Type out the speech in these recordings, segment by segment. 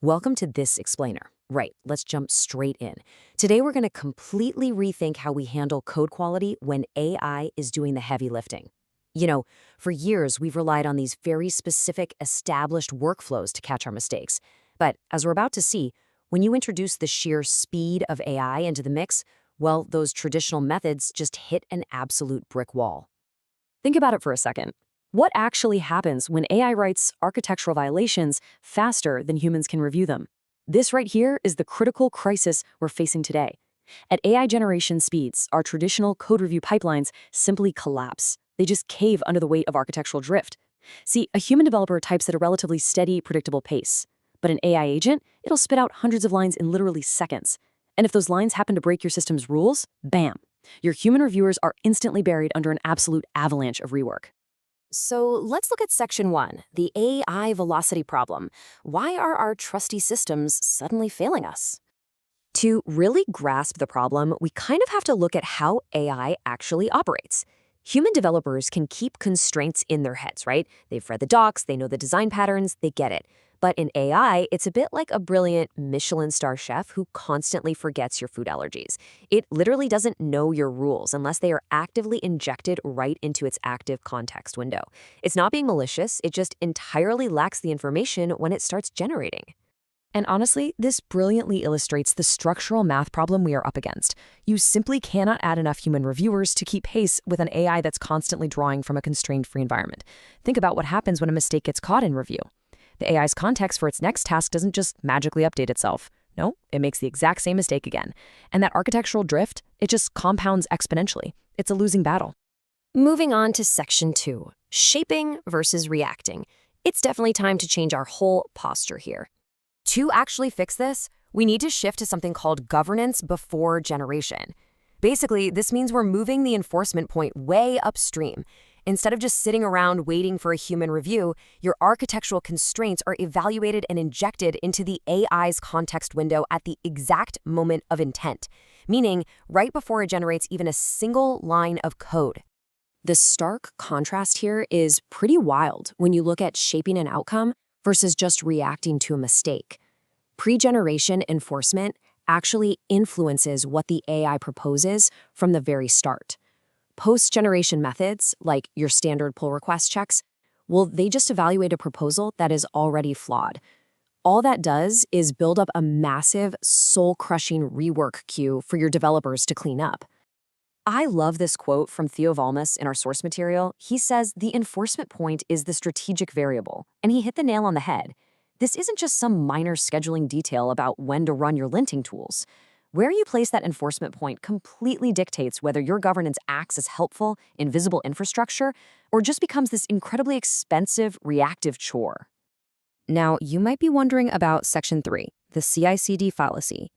Welcome to This Explainer. Right, let's jump straight in. Today we're going to completely rethink how we handle code quality when AI is doing the heavy lifting. For years we've relied on these very specific, established workflows to catch our mistakes. But as we're about to see, when you introduce the sheer speed of AI into the mix, well, those traditional methods just hit an absolute brick wall. Think about it for a second. What actually happens when AI writes architectural violations faster than humans can review them? This right here is the critical crisis we're facing today. At AI generation speeds, our traditional code review pipelines simply collapse. They just cave under the weight of architectural drift. See, a human developer types at a relatively steady, predictable pace. But an AI agent, it'll spit out hundreds of lines in literally seconds. And if those lines happen to break your system's rules, bam! Your human reviewers are instantly buried under an absolute avalanche of rework. So let's look at Section 1, the AI velocity problem. Why are our trusty systems suddenly failing us? To really grasp the problem, we kind of have to look at how AI actually operates. Human developers can keep constraints in their heads, right? They've read the docs, they know the design patterns, they get it. But in AI, it's a bit like a brilliant Michelin star chef who constantly forgets your food allergies. It literally doesn't know your rules unless they are actively injected right into its active context window. It's not being malicious, it just entirely lacks the information when it starts generating. And honestly, this brilliantly illustrates the structural math problem we are up against. You simply cannot add enough human reviewers to keep pace with an AI that's constantly drawing from a constraint-free environment. Think about what happens when a mistake gets caught in review. The AI's context for its next task doesn't just magically update itself. No, it makes the exact same mistake again. And that architectural drift, it just compounds exponentially. It's a losing battle. Moving on to Section 2, shaping versus reacting. It's definitely time to change our whole posture here. To actually fix this, we need to shift to something called governance before generation. Basically, this means we're moving the enforcement point way upstream. Instead of just sitting around waiting for a human review, your architectural constraints are evaluated and injected into the AI's context window at the exact moment of intent, meaning right before it generates even a single line of code. The stark contrast here is pretty wild when you look at shaping an outcome versus just reacting to a mistake. Pre-generation enforcement actually influences what the AI proposes from the very start. Post-generation methods, like your standard pull request checks, well, they just evaluate a proposal that is already flawed. All that does is build up a massive, soul-crushing rework queue for your developers to clean up. I love this quote from Theo Valmus in our source material. He says, "The enforcement point is the strategic variable," and he hit the nail on the head. This isn't just some minor scheduling detail about when to run your linting tools. Where you place that enforcement point completely dictates whether your governance acts as helpful, invisible infrastructure, or just becomes this incredibly expensive, reactive chore. Now, you might be wondering about Section 3, the CI/CD fallacy.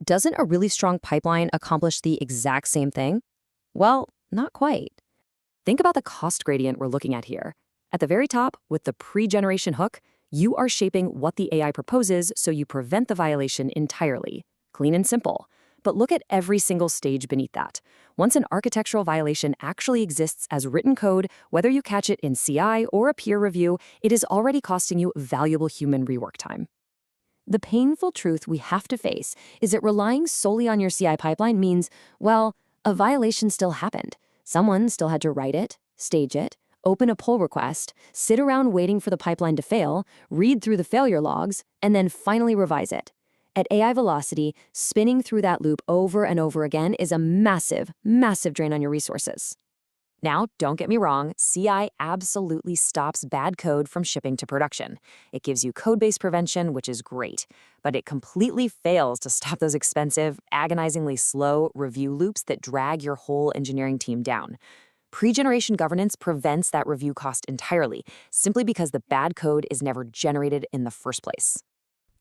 Doesn't a really strong pipeline accomplish the exact same thing? Well, not quite. Think about the cost gradient we're looking at here. At the very top, with the pre-generation hook, you are shaping what the AI proposes so you prevent the violation entirely. Clean and simple. But look at every single stage beneath that. Once an architectural violation actually exists as written code, whether you catch it in CI or a peer review, it is already costing you valuable human rework time. The painful truth we have to face is that relying solely on your CI pipeline means, well, a violation still happened. Someone still had to write it, stage it, open a pull request, sit around waiting for the pipeline to fail, read through the failure logs, and then finally revise it. At AI velocity, spinning through that loop over and over again is a massive, massive drain on your resources. Now, don't get me wrong, CI absolutely stops bad code from shipping to production. It gives you codebase prevention, which is great, but it completely fails to stop those expensive, agonizingly slow review loops that drag your whole engineering team down. Pre-generation governance prevents that review cost entirely, simply because the bad code is never generated in the first place.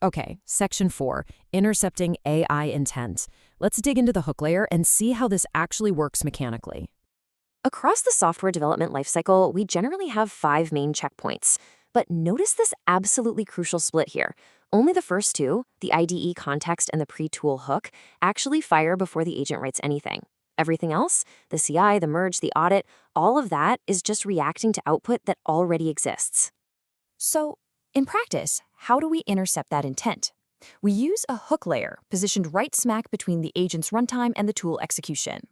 Okay, Section 4, intercepting AI intent. Let's dig into the hook layer and see how this actually works mechanically. Across the software development lifecycle, we generally have 5 main checkpoints. But notice this absolutely crucial split here. Only the first two, the IDE context and the pre-tool hook, actually fire before the agent writes anything. Everything else, the CI, the merge, the audit, all of that is just reacting to output that already exists. So, In practice, how do we intercept that intent? We use a hook layer positioned right smack between the agent's runtime and the tool execution.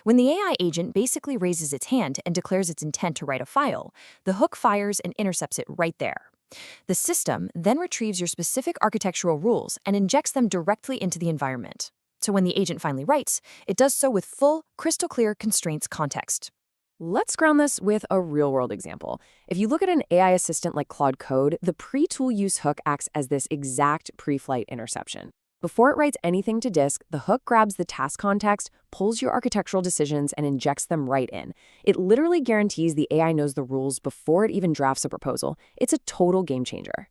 When the AI agent basically raises its hand and declares its intent to write a file, the hook fires and intercepts it right there. The system then retrieves your specific architectural rules and injects them directly into the environment. So when the agent finally writes, it does so with full, crystal clear constraints context. Let's ground this with a real-world example. If you look at an AI assistant like Claude Code, the pre-tool use hook acts as this exact pre-flight interception. Before it writes anything to disk, the hook grabs the task context, pulls your architectural decisions, and injects them right in. It literally guarantees the AI knows the rules before it even drafts a proposal. It's a total game changer.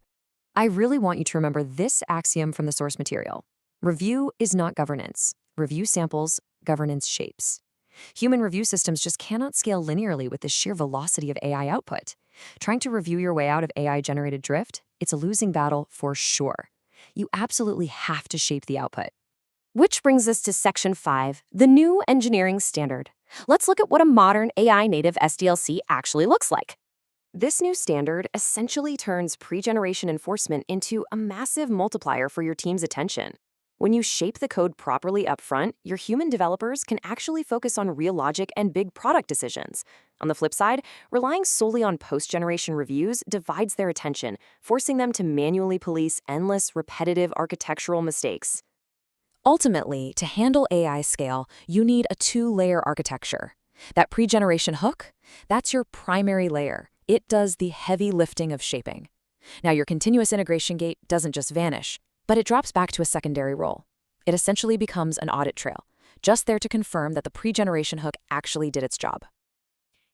I really want you to remember this axiom from the source material. Review is not governance. Review samples, governance shapes. Human review systems just cannot scale linearly with the sheer velocity of AI output. Trying to review your way out of AI-generated drift, it's a losing battle for sure. You absolutely have to shape the output. Which brings us to Section 5, the new engineering standard. Let's look at what a modern AI-native SDLC actually looks like. This new standard essentially turns pre-generation enforcement into a massive multiplier for your team's attention. When you shape the code properly up front, your human developers can actually focus on real logic and big product decisions. On the flip side, relying solely on post-generation reviews divides their attention, forcing them to manually police endless, repetitive architectural mistakes. Ultimately, to handle AI scale, you need a two-layer architecture. That pre-generation hook, that's your primary layer. It does the heavy lifting of shaping. Now, your continuous integration gate doesn't just vanish, but it drops back to a secondary role. It essentially becomes an audit trail, just there to confirm that the pre-generation hook actually did its job.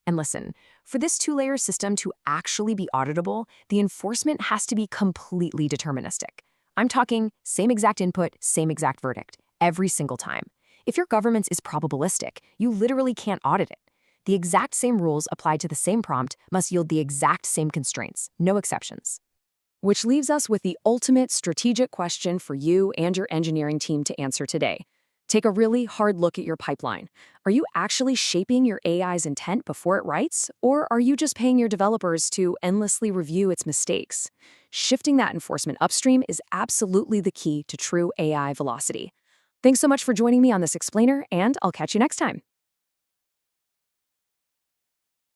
And listen, for this two-layer system to actually be auditable, the enforcement has to be completely deterministic. I'm talking same exact input, same exact verdict, every single time. If your governance is probabilistic, you literally can't audit it. The exact same rules applied to the same prompt must yield the exact same constraints, no exceptions. Which leaves us with the ultimate strategic question for you and your engineering team to answer today. Take a really hard look at your pipeline. Are you actually shaping your AI's intent before it writes, or are you just paying your developers to endlessly review its mistakes? Shifting that enforcement upstream is absolutely the key to true AI velocity. Thanks so much for joining me on this explainer, and I'll catch you next time.